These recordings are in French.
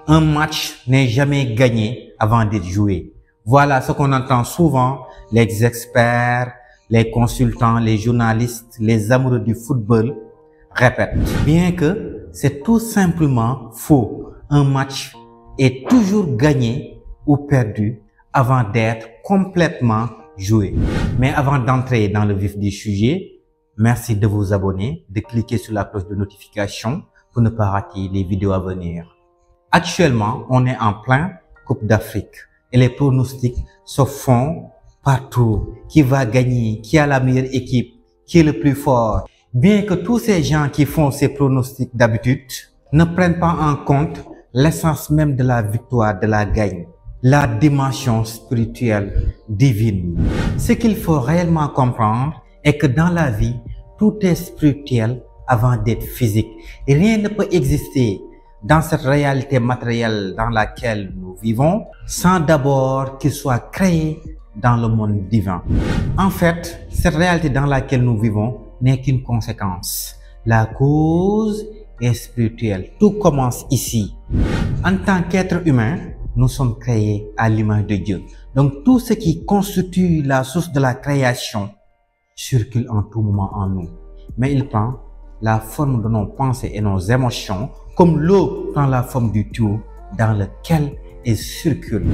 Un match n'est jamais gagné avant d'être joué. Voilà ce qu'on entend souvent les experts, les consultants, les journalistes, les amoureux du football répètent. Bien que c'est tout simplement faux. Un match est toujours gagné ou perdu avant d'être complètement joué. Mais avant d'entrer dans le vif du sujet, merci de vous abonner, de cliquer sur la cloche de notification pour ne pas rater les vidéos à venir. Actuellement, on est en plein Coupe d'Afrique et les pronostics se font partout. Qui va gagner? Qui a la meilleure équipe? Qui est le plus fort? Bien que tous ces gens qui font ces pronostics d'habitude ne prennent pas en compte l'essence même de la victoire, de la gagne, la dimension spirituelle divine. Ce qu'il faut réellement comprendre est que dans la vie, tout est spirituel avant d'être physique. Et rien ne peut exister dans cette réalité matérielle dans laquelle nous vivons sans d'abord qu'il soit créé dans le monde divin. En fait, cette réalité dans laquelle nous vivons n'est qu'une conséquence. La cause est spirituelle. Tout commence ici. En tant qu'être humain, nous sommes créés à l'image de Dieu. Donc tout ce qui constitue la source de la création circule en tout moment en nous. Mais il prend la forme de nos pensées et nos émotions, comme l'eau prend la forme du tuyau dans lequel elle circule.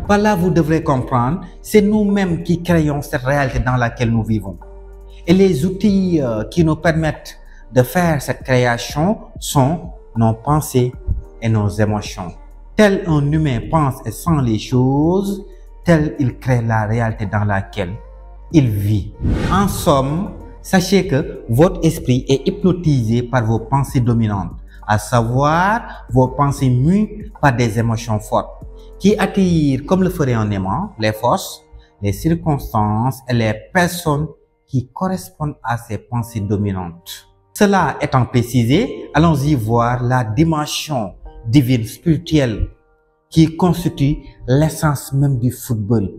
Par là, vous devrez comprendre, c'est nous-mêmes qui créons cette réalité dans laquelle nous vivons. Et les outils qui nous permettent de faire cette création sont nos pensées et nos émotions. Tel un humain pense et sent les choses, tel il crée la réalité dans laquelle il vit. En somme, sachez que votre esprit est hypnotisé par vos pensées dominantes, à savoir vos pensées mues par des émotions fortes, qui attirent, comme le ferait un aimant, les forces, les circonstances et les personnes qui correspondent à ces pensées dominantes. Cela étant précisé, allons-y voir la dimension divine, spirituelle, qui constitue l'essence même du football,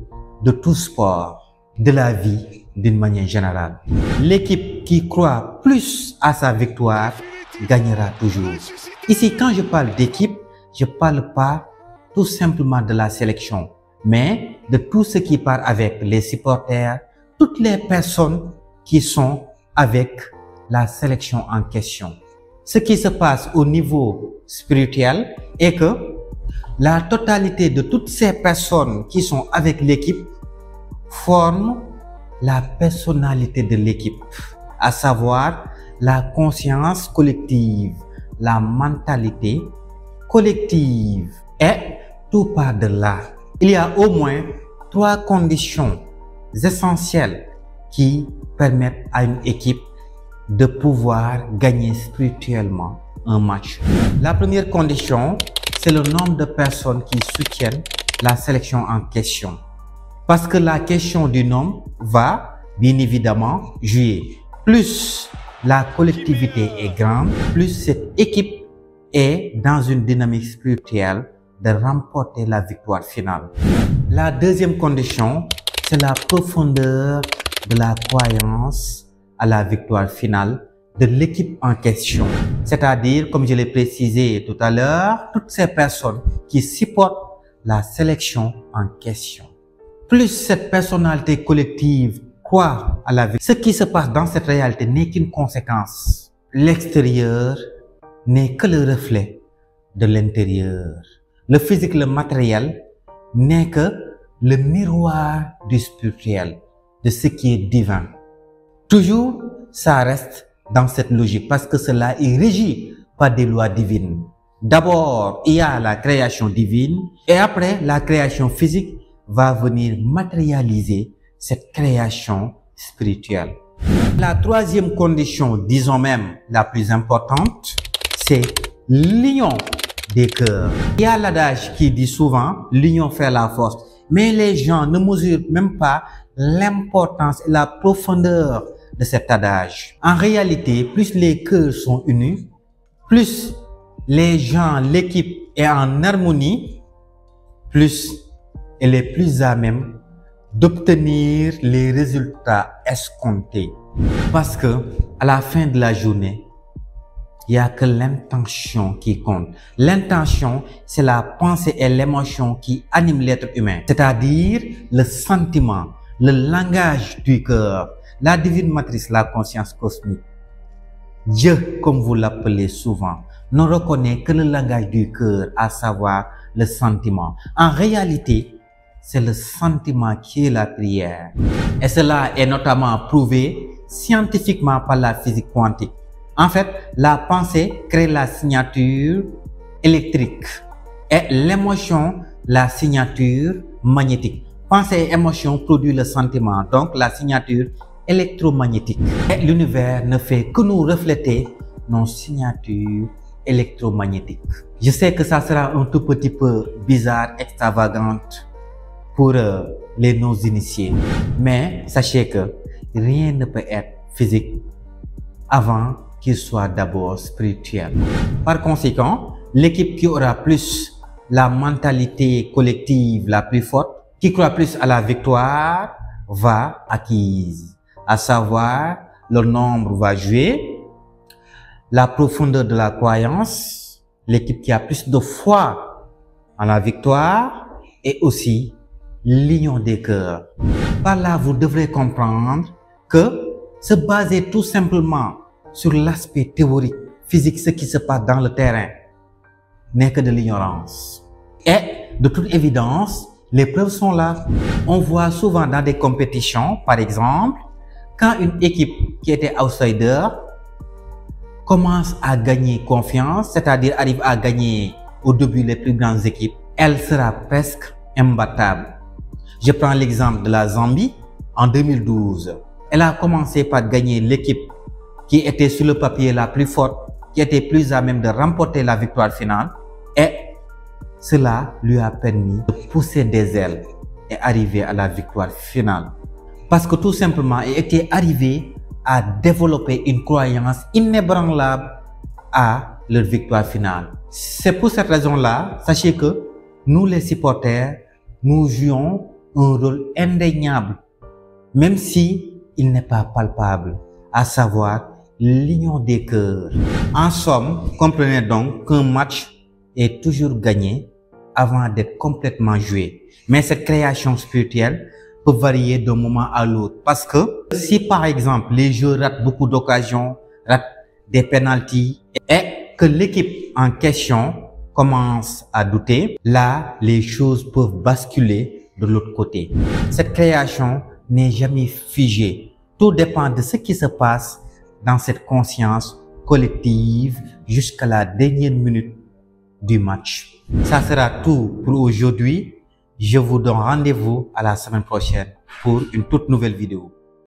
de tout sport, de la vie d'une manière générale. L'équipe qui croit plus à sa victoire gagnera toujours. Ici, quand je parle d'équipe, je parle pas tout simplement de la sélection, mais de tout ce qui part avec les supporters, toutes les personnes qui sont avec la sélection en question. Ce qui se passe au niveau spirituel est que la totalité de toutes ces personnes qui sont avec l'équipe forment la personnalité de l'équipe, à savoir la conscience collective, la mentalité collective. Et tout part de là. Il y a au moins 3 conditions essentielles qui permettent à une équipe de pouvoir gagner spirituellement un match. La première condition, c'est le nombre de personnes qui soutiennent la sélection en question. Parce que la question du nombre va, bien évidemment, jouer. Plus la collectivité est grande, plus cette équipe est dans une dynamique spirituelle de remporter la victoire finale. La deuxième condition, c'est la profondeur de la croyance à la victoire finale de l'équipe en question. C'est-à-dire, comme je l'ai précisé tout à l'heure, toutes ces personnes qui supportent la sélection en question. Plus cette personnalité collective croit à la victoire, ce qui se passe dans cette réalité n'est qu'une conséquence. L'extérieur n'est que le reflet de l'intérieur. Le physique, le matériel n'est que le miroir du spirituel, de ce qui est divin. Toujours, ça reste dans cette logique parce que cela est régi par des lois divines. D'abord, il y a la création divine et après, la création physique va venir matérialiser cette création spirituelle. La troisième condition, disons même la plus importante, c'est l'union des cœurs. Il y a l'adage qui dit souvent l'union fait la force, mais les gens ne mesurent même pas l'importance et la profondeur de cet adage. En réalité, plus les cœurs sont unis, plus les gens, l'équipe est en harmonie, plus elle est plus à même d'obtenir les résultats escomptés. Parce que à la fin de la journée, il n'y a que l'intention qui compte. L'intention, c'est la pensée et l'émotion qui animent l'être humain, c'est-à-dire le sentiment, le langage du cœur, la divine matrice, la conscience cosmique. Dieu, comme vous l'appelez souvent, ne reconnaît que le langage du cœur, à savoir le sentiment. En réalité, c'est le sentiment qui est la prière. Et cela est notamment prouvé scientifiquement par la physique quantique. En fait, la pensée crée la signature électrique et l'émotion, la signature magnétique. Pensée et émotion produisent le sentiment, donc la signature électromagnétique. Et l'univers ne fait que nous refléter nos signatures électromagnétiques. Je sais que ça sera un tout petit peu bizarre, extravagante pour les non-initiés, mais sachez que rien ne peut être physique avant qu'il soit d'abord spirituel. Par conséquent, l'équipe qui aura plus la mentalité collective la plus forte, qui croit plus à la victoire, va acquise. À savoir, le nombre va jouer, la profondeur de la croyance, l'équipe qui a plus de foi en la victoire et aussi l'union des cœurs. Par là, vous devrez comprendre que se baser tout simplement sur l'aspect théorique, physique, ce qui se passe dans le terrain, n'est que de l'ignorance. Et de toute évidence, les preuves sont là. On voit souvent dans des compétitions, par exemple, quand une équipe qui était outsider commence à gagner confiance, c'est-à-dire arrive à gagner au début les plus grandes équipes, elle sera presque imbattable. Je prends l'exemple de la Zambie en 2012. Elle a commencé par gagner l'équipe qui était sur le papier la plus forte, qui était plus à même de remporter la victoire finale, et cela lui a permis de pousser des ailes et arriver à la victoire finale. Parce que tout simplement, elle était arrivée à développer une croyance inébranlable à leur victoire finale. C'est pour cette raison-là, sachez que nous les supporters, nous jouons un rôle indéniable, même si il n'est pas palpable, à savoir l'union des cœurs. En somme, comprenez donc qu'un match est toujours gagné avant d'être complètement joué. Mais cette création spirituelle peut varier d'un moment à l'autre. Parce que si par exemple les joueurs ratent beaucoup d'occasions, ratent des pénaltys et que l'équipe en question commence à douter, là les choses peuvent basculer de l'autre côté. Cette création n'est jamais figée. Tout dépend de ce qui se passe dans cette conscience collective jusqu'à la dernière minute du match. Ça sera tout pour aujourd'hui. Je vous donne rendez-vous à la semaine prochaine pour une toute nouvelle vidéo.